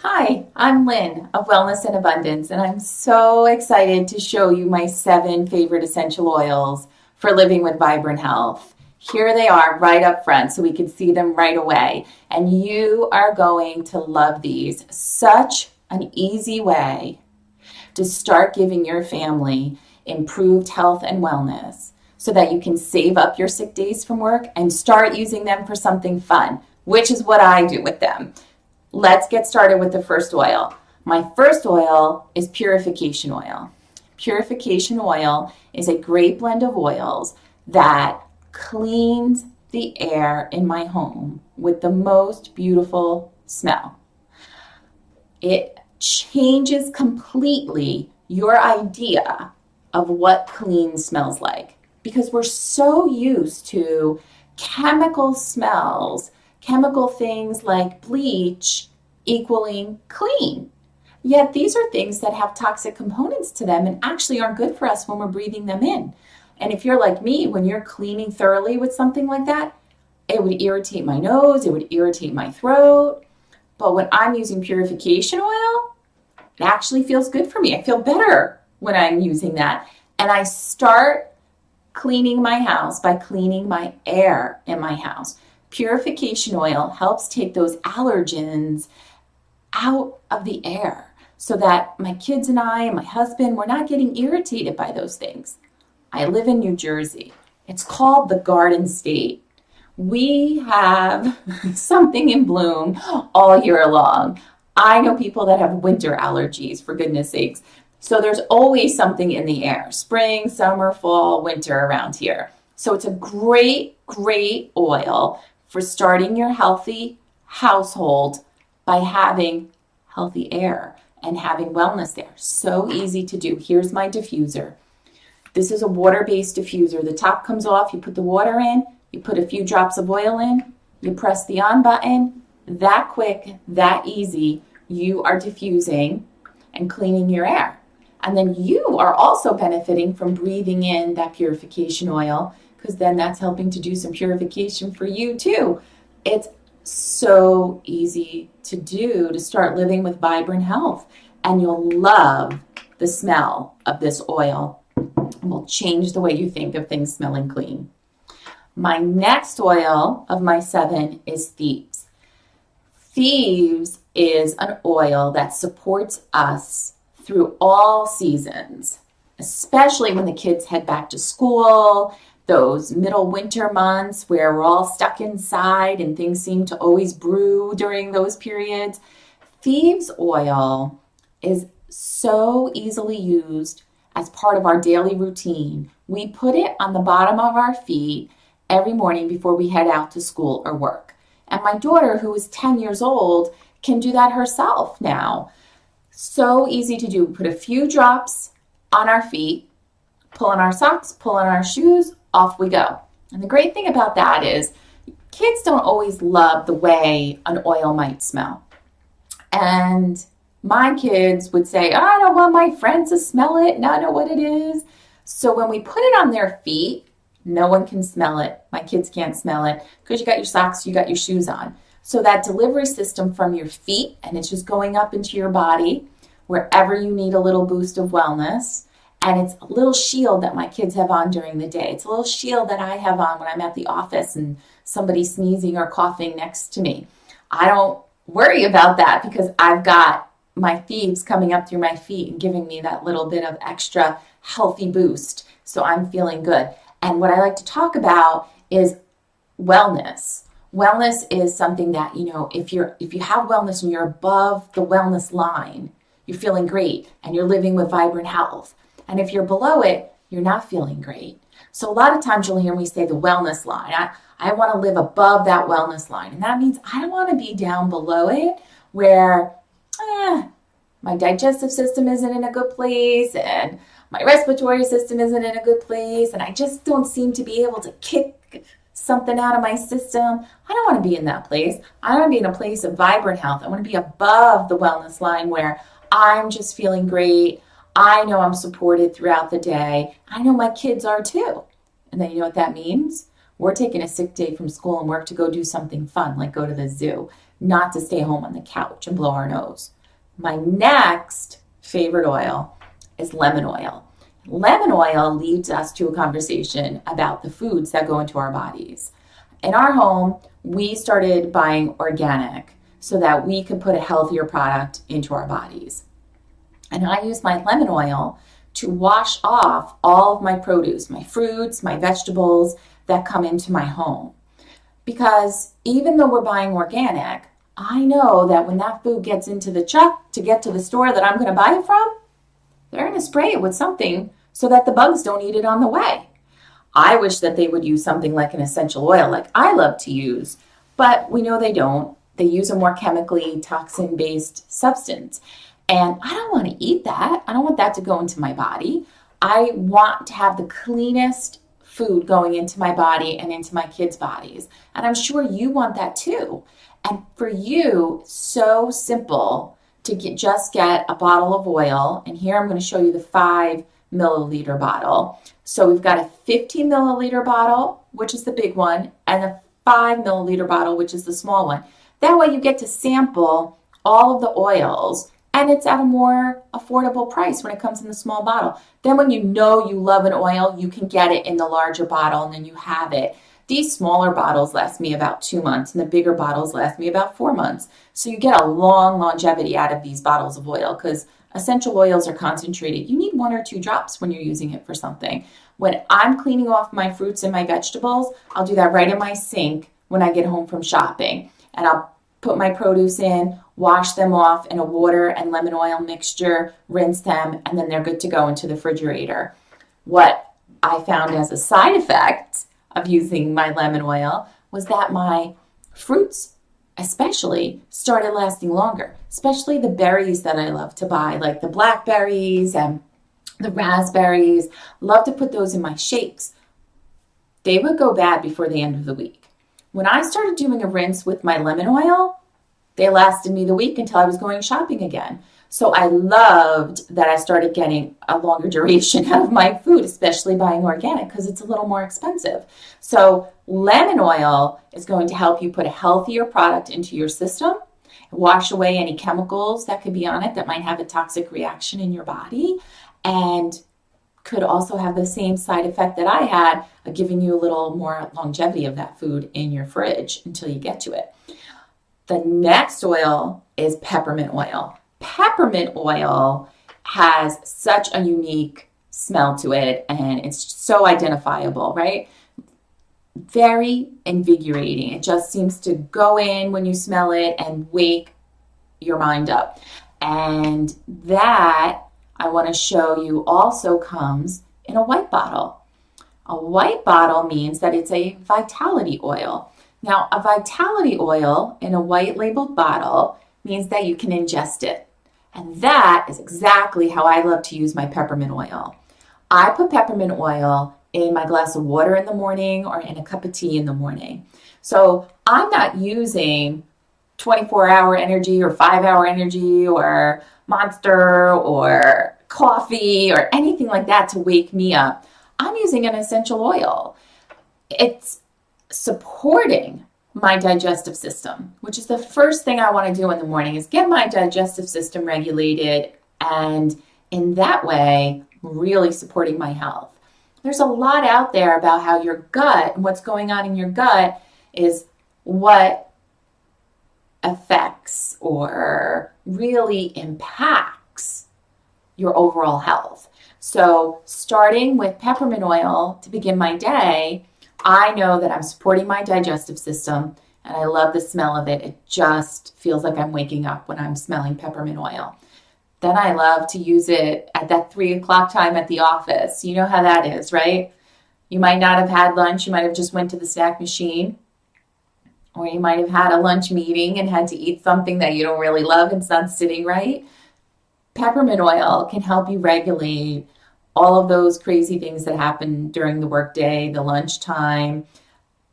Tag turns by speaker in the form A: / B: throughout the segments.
A: Hi, I'm Lynn of Wellness and Abundance, and I'm so excited to show you my 7 favorite essential oils for living with vibrant health. Here they are right up front so we can see them right away. And you are going to love these. Such an easy way to start giving your family improved health and wellness so that you can save up your sick days from work and start using them for something fun, which is what I do with them. Let's get started with the first oil. My first oil is purification oil. Purification oil is a great blend of oils that cleans the air in my home with the most beautiful smell. It changes completely your idea of what clean smells like because we're so used to chemical smells, chemical things like bleach equaling clean. Yet these are things that have toxic components to them and actually aren't good for us when we're breathing them in. And if you're like me, when you're cleaning thoroughly with something like that, it would irritate my nose, it would irritate my throat. But when I'm using purification oil, it actually feels good for me. I feel better when I'm using that. And I start cleaning my house by cleaning my air in my house. Purification oil helps take those allergens out of the air so that my kids and I and my husband, we're not getting irritated by those things. I live in New Jersey. It's called the Garden State. We have something in bloom all year long. I know people that have winter allergies, for goodness sakes. So there's always something in the air, spring, summer, fall, winter around here. So it's a great oil for starting your healthy household by having healthy air and having wellness there. So easy to do. Here's my diffuser. This is a water-based diffuser. The top comes off, you put the water in, you put a few drops of oil in, you press the on button. That quick, that easy, you are diffusing and cleaning your air. And then you are also benefiting from breathing in that purification oil because then that's helping to do some purification for you too. It's so easy to do to start living with vibrant health. And you'll love the smell of this oil. It will change the way you think of things smelling clean. My next oil of my 7 is Thieves. Thieves is an oil that supports us through all seasons, especially when the kids head back to school, those middle winter months where we're all stuck inside and things seem to always brew during those periods. Thieves oil is so easily used as part of our daily routine. We put it on the bottom of our feet every morning before we head out to school or work. And my daughter, who is 10 years old, can do that herself now. So easy to do. Put a few drops on our feet, pull on our socks, pull on our shoes, off we go. And the great thing about that is kids don't always love the way an oil might smell. And my kids would say, I don't want my friends to smell it, not know what it is. So when we put it on their feet, no one can smell it. My kids can't smell it because you got your socks, you got your shoes on. So that delivery system from your feet, and it's just going up into your body wherever you need a little boost of wellness. And it's a little shield that my kids have on during the day. It's a little shield that I have on when I'm at the office and somebody's sneezing or coughing next to me. I don't worry about that because I've got my Thieves coming up through my feet and giving me that little bit of extra healthy boost. So I'm feeling good. And what I like to talk about is wellness. Wellness is something that, if you have wellness and you're above the wellness line, you're feeling great and you're living with vibrant health. And if you're below it, you're not feeling great. So a lot of times you'll hear me say the wellness line. I want to live above that wellness line. And that means I don't want to be down below it where my digestive system isn't in a good place and my respiratory system isn't in a good place and I just don't seem to be able to kick something out of my system. I don't want to be in that place. I want to be in a place of vibrant health. I want to be above the wellness line where I'm just feeling great. I know I'm supported throughout the day. I know my kids are too. And then you know what that means? We're taking a sick day from school and work to go do something fun, like go to the zoo. not to stay home on the couch and blow our nose. My next favorite oil is lemon oil. Lemon oil leads us to a conversation about the foods that go into our bodies. In our home, we started buying organic so that we could put a healthier product into our bodies. And I use my lemon oil to wash off all of my produce, my fruits, my vegetables that come into my home. Because even though we're buying organic, I know that when that food gets into the truck to get to the store that I'm going to buy it from, they're going to spray it with something so that the bugs don't eat it on the way. I wish that they would use something like an essential oil like I love to use, but we know they don't. They use a more chemically toxin-based substance. And I don't want to eat that. I don't want that to go into my body. I want to have the cleanest food going into my body and into my kids' bodies. And I'm sure you want that too. And for you, so simple to just get a bottle of oil. And here I'm going to show you the 5 milliliter bottle. So we've got a 50 milliliter bottle, which is the big one, and a 5 milliliter bottle, which is the small one. That way you get to sample all of the oils, and it's at a more affordable price when it comes in the small bottle. Then when you know you love an oil, you can get it in the larger bottle, and then you have it. These smaller bottles last me about 2 months, and the bigger bottles last me about 4 months. So you get a long longevity out of these bottles of oil because essential oils are concentrated. You need 1 or 2 drops when you're using it for something. When I'm cleaning off my fruits and my vegetables, I'll do that right in my sink when I get home from shopping. And I'll put my produce in, wash them off in a water and lemon oil mixture, rinse them, and then they're good to go into the refrigerator. What I found as a side effect of using my lemon oil was that my fruits especially started lasting longer, especially the berries that I love to buy, like the blackberries and the raspberries. Love to put those in my shakes. They would go bad before the end of the week. When I started doing a rinse with my lemon oil, they lasted me the week until I was going shopping again. So I loved that I started getting a longer duration out of my food, especially buying organic because it's a little more expensive. So lemon oil is going to help you put a healthier product into your system, wash away any chemicals that could be on it that might have a toxic reaction in your body, and could also have the same side effect that I had of giving you a little more longevity of that food in your fridge until you get to it. The next oil is peppermint oil. Peppermint oil has such a unique smell to it, and it's so identifiable, right? Very invigorating. It just seems to go in when you smell it and wake your mind up. And that, I want to show you, also comes in a white bottle. A white bottle means that it's a vitality oil. Now, a vitality oil in a white labeled bottle means that you can ingest it. And that is exactly how I love to use my peppermint oil. I put peppermint oil in my glass of water in the morning or in a cup of tea in the morning. So I'm not using 24-hour energy or 5-hour energy or Monster or coffee or anything like that to wake me up. I'm using an essential oil. It's supporting my digestive system, which is the first thing I want to do in the morning, is get my digestive system regulated, and in that way, really supporting my health. There's a lot out there about how your gut and what's going on in your gut is what affects or really impacts your overall health. So starting with peppermint oil to begin my day, I know that I'm supporting my digestive system, and I love the smell of it. It just feels like I'm waking up when I'm smelling peppermint oil. Then I love to use it at that 3 o'clock time at the office. You know how that is, right? You might not have had lunch. You might have just went to the snack machine, or you might have had a lunch meeting and had to eat something that you don't really love and it's not sitting right. Peppermint oil can help you regulate all of those crazy things that happen during the workday, the lunchtime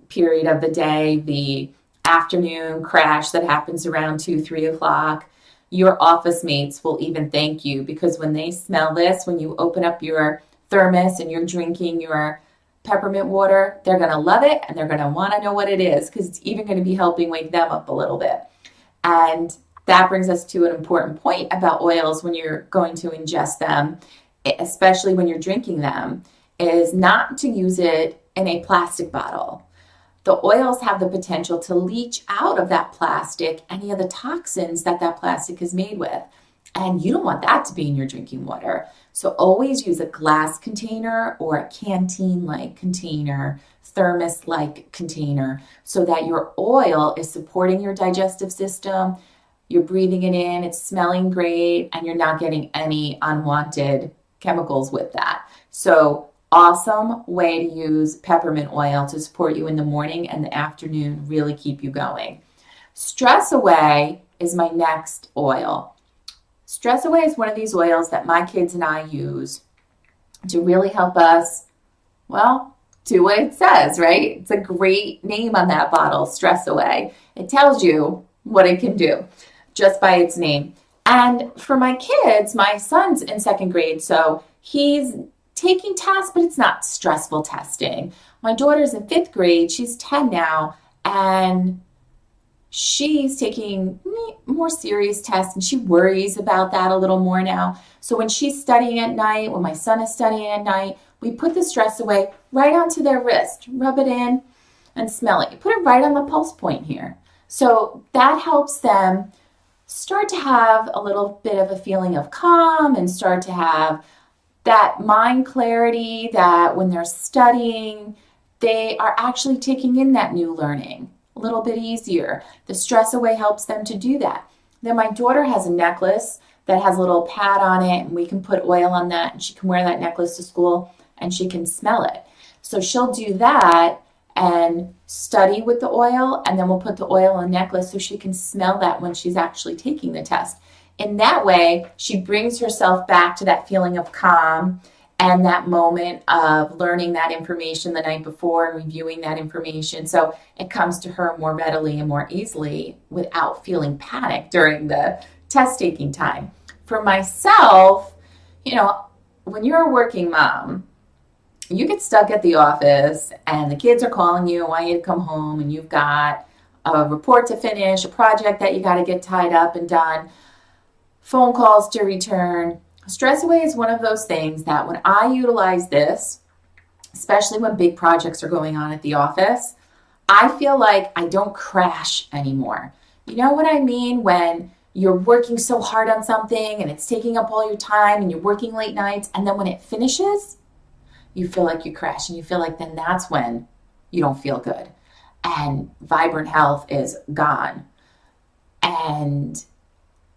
A: period of the day, the afternoon crash that happens around 2, 3 o'clock. Your office mates will even thank you, because when they smell this, when you open up your thermos and you're drinking your peppermint water, they're going to love it and they're going to want to know what it is, because it's even going to be helping wake them up a little bit. And that brings us to an important point about oils when you're going to ingest them, especially when you're drinking them, is not to use it in a plastic bottle. The oils have the potential to leach out of that plastic any of the toxins that that plastic is made with. And you don't want that to be in your drinking water. So always use a glass container or a canteen-like container, thermos-like container, so that your oil is supporting your digestive system. You're breathing it in, it's smelling great, and you're not getting any unwanted chemicals with that. So awesome way to use peppermint oil to support you in the morning and the afternoon, really keep you going. Stress Away is my next oil. Stress Away is one of these oils that my kids and I use to really help us, well, do what it says, right? It's a great name on that bottle, Stress Away. It tells you what it can do just by its name. And for my kids, my son's in second grade, so he's taking tests, but it's not stressful testing. My daughter's in fifth grade. She's 10 now, and she's taking more serious tests, and she worries about that a little more now. So when she's studying at night, when my son is studying at night, we put the Stress Away right onto their wrist, rub it in and smell it. You put it right on the pulse point here. So that helps them start to have a little bit of a feeling of calm and start to have that mind clarity that when they're studying, they are actually taking in that new learning a little bit easier. The Stress Away helps them to do that. Then my daughter has a necklace that has a little pad on it, and we can put oil on that, and she can wear that necklace to school and she can smell it. So she'll do that and study with the oil, and then we'll put the oil on the necklace so she can smell that when she's actually taking the test. In that way, she brings herself back to that feeling of calm and that moment of learning that information the night before and reviewing that information. So it comes to her more readily and more easily without feeling panic during the test taking time. For myself, when you're a working mom, you get stuck at the office and the kids are calling you and want you to come home, and you've got a report to finish, a project that you got to get tied up and done, phone calls to return. Stress Away is one of those things that when I utilize this, especially when big projects are going on at the office, I feel like I don't crash anymore. You know what I mean? When you're working so hard on something and it's taking up all your time and you're working late nights, and then when it finishes, you feel like you crash, and you feel like then that's when you don't feel good. And Vibrant Health is gone. And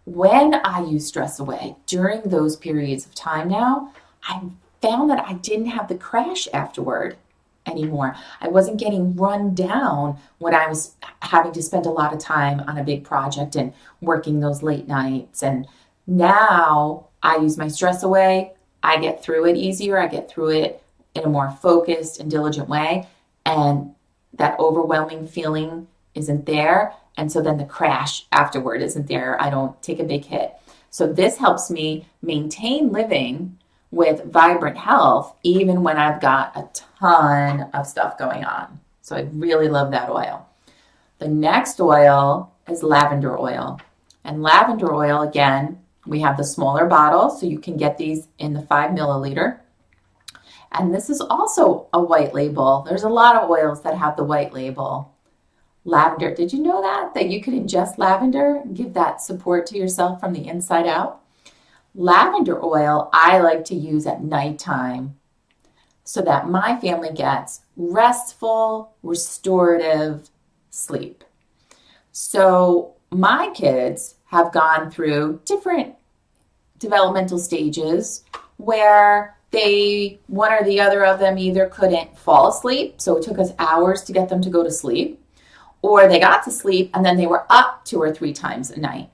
A: when I use Stress Away during those periods of time now, I found that I didn't have the crash afterward anymore. I wasn't getting run down when I was having to spend a lot of time on a big project and working those late nights. And now I use my Stress Away. I get through it easier. I get through it in a more focused and diligent way. And that overwhelming feeling isn't there. And so then the crash afterward isn't there. I don't take a big hit. So this helps me maintain living with Vibrant Health even when I've got a ton of stuff going on. So I really love that oil. The next oil is lavender oil. And lavender oil, again, we have the smaller bottle, so you can get these in the 5 milliliter. And this is also a white label. There's a lot of oils that have the white label. Lavender, did you know that you could ingest lavender and give that support to yourself from the inside out? Lavender oil I like to use at nighttime so that my family gets restful, restorative sleep. So my kids have gone through different developmental stages where one or the other of them either couldn't fall asleep, so it took us hours to get them to go to sleep, or they got to sleep and then they were up 2 or 3 times a night.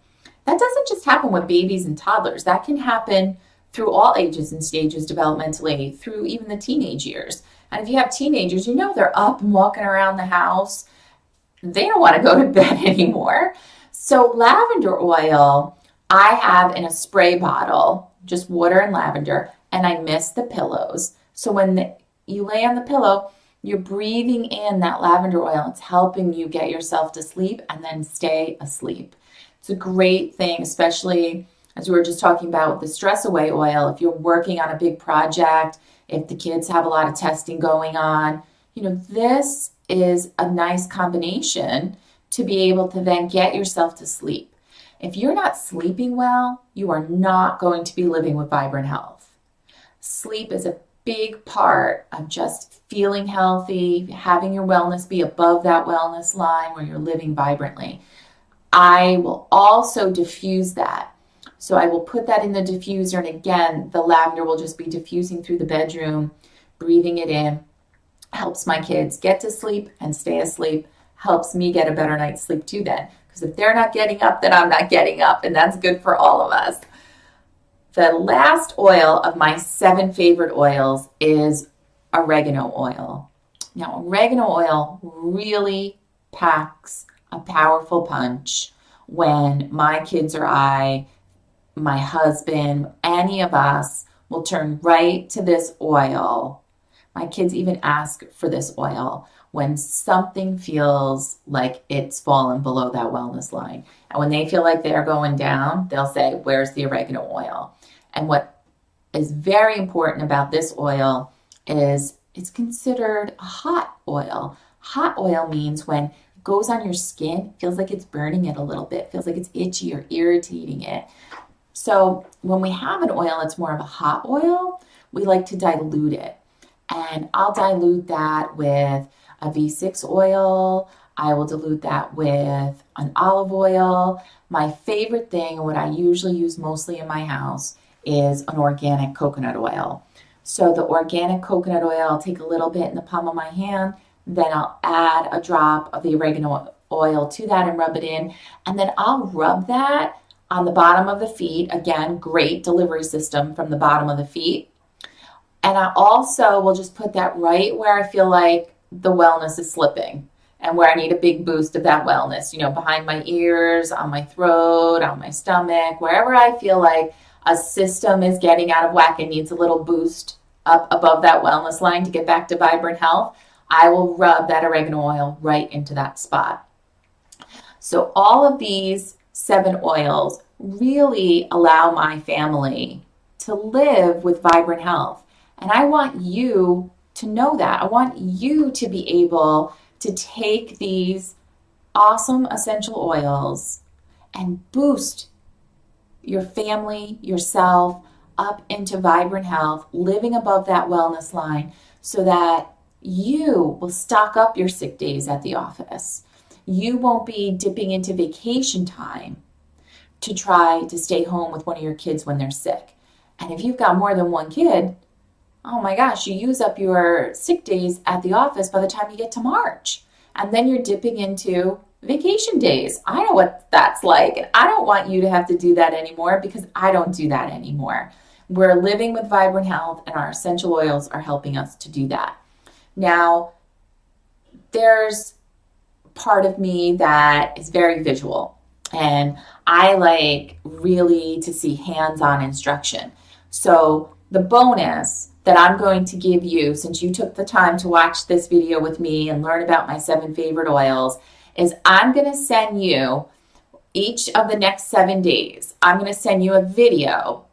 A: That doesn't just happen with babies and toddlers. That can happen through all ages and stages developmentally, through even the teenage years. And if you have teenagers, they're up and walking around the house. They don't want to go to bed anymore. So lavender oil, I have in a spray bottle, just water and lavender, and I mist the pillows. So when you lay on the pillow, you're breathing in that lavender oil. It's helping you get yourself to sleep and then stay asleep. It's a great thing, especially as we were just talking about with the Stress Away oil. If you're working on a big project, if the kids have a lot of testing going on, this is a nice combination to be able to then get yourself to sleep. If you're not sleeping well, you are not going to be living with vibrant health. Sleep is a big part of just feeling healthy, having your wellness be above that wellness line where you're living vibrantly. I will also diffuse that. So I will put that in the diffuser, and again, the lavender will just be diffusing through the bedroom, breathing it in. Helps my kids get to sleep and stay asleep. Helps me get a better night's sleep too then. Because if they're not getting up, then I'm not getting up, and that's good for all of us. The last oil of my 7 favorite oils is oregano oil. Now, oregano oil really packs a powerful punch when my kids or I, my husband, any of us will turn right to this oil. My kids even ask for this oil when something feels like it's fallen below that wellness line. And when they feel like they're going down, they'll say, "Where's the oregano oil?" And what is very important about this oil is it's considered a hot oil. Hot oil means when it goes on your skin, it feels like it's burning it a little bit, feels like it's itchy or irritating it. So when we have an oil that's more of a hot oil, we like to dilute it. And I'll dilute that with a V6 oil. I will dilute that with an olive oil. My favorite thing, and what I usually use mostly in my house, is an organic coconut oil. So the organic coconut oil, I'll take a little bit in the palm of my hand, then I'll add a drop of the oregano oil to that and rub it in. And then I'll rub that on the bottom of the feet. Again, great delivery system from the bottom of the feet. And I also will just put that right where I feel like the wellness is slipping and where I need a big boost of that wellness, behind my ears, on my throat, on my stomach, wherever I feel like a system is getting out of whack and needs a little boost up above that wellness line to get back to vibrant health, I will rub that oregano oil right into that spot. So all of these 7 oils really allow my family to live with vibrant health. And I want you to know that. I want you to be able to take these awesome essential oils and boost your family, yourself, up into vibrant health, living above that wellness line so that you will stock up your sick days at the office. You won't be dipping into vacation time to try to stay home with one of your kids when they're sick. And if you've got more than one kid, oh my gosh, you use up your sick days at the office by the time you get to March. And then you're dipping into vacation days. I know what that's like. And I don't want you to have to do that anymore because I don't do that anymore. We're living with vibrant health and our essential oils are helping us to do that. Now, there's part of me that is very visual and I like really to see hands-on instruction. So the bonus that I'm going to give you, since you took the time to watch this video with me and learn about my 7 favorite oils, is I'm going to send you each of the next 7 days. I'm going to send you a video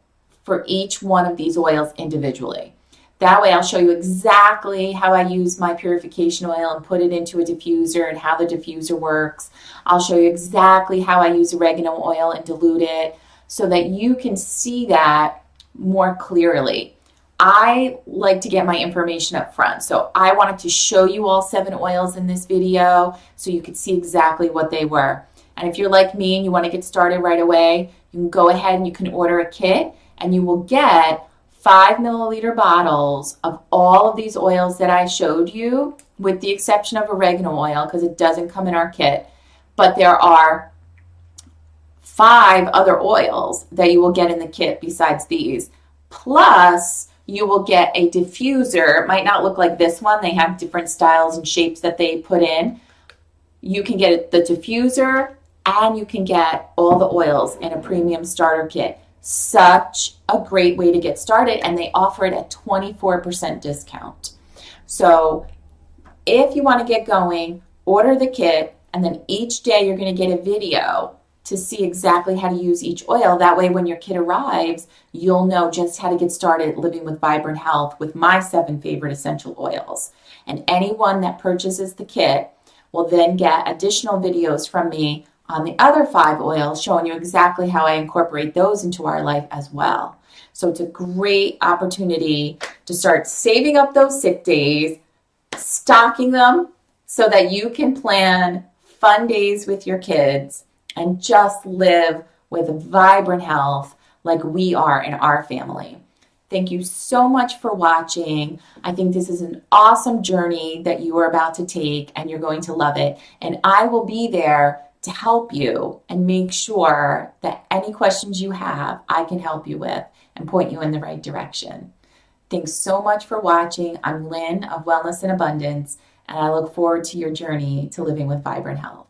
A: for each one of these oils individually. That way I'll show you exactly how I use my purification oil and put it into a diffuser and how the diffuser works. I'll show you exactly how I use oregano oil and dilute it so that you can see that more clearly. I like to get my information up front. So I wanted to show you all 7 oils in this video so you could see exactly what they were. And if you're like me and you want to get started right away, you can go ahead and you can order a kit and you will get 5 milliliter bottles of all of these oils that I showed you, with the exception of oregano oil because it doesn't come in our kit. But there are 5 other oils that you will get in the kit besides these. Plus, you will get a diffuser. It might not look like this one. They have different styles and shapes that they put in. You can get the diffuser and you can get all the oils in a premium starter kit. Such a great way to get started, and they offer it at 24% discount. So if you want to get going, order the kit, and then each day you're going to get a video to see exactly how to use each oil. That way, when your kid arrives, you'll know just how to get started living with vibrant health with my 7 favorite essential oils. And anyone that purchases the kit will then get additional videos from me on the other 5 oils showing you exactly how I incorporate those into our life as well. So it's a great opportunity to start saving up those sick days, stocking them so that you can plan fun days with your kids and just live with vibrant health like we are in our family. Thank you so much for watching. I think this is an awesome journey that you are about to take, and you're going to love it. And I will be there to help you and make sure that any questions you have, I can help you with and point you in the right direction. Thanks so much for watching. I'm Lynn of Wellness and Abundance, and I look forward to your journey to living with vibrant health.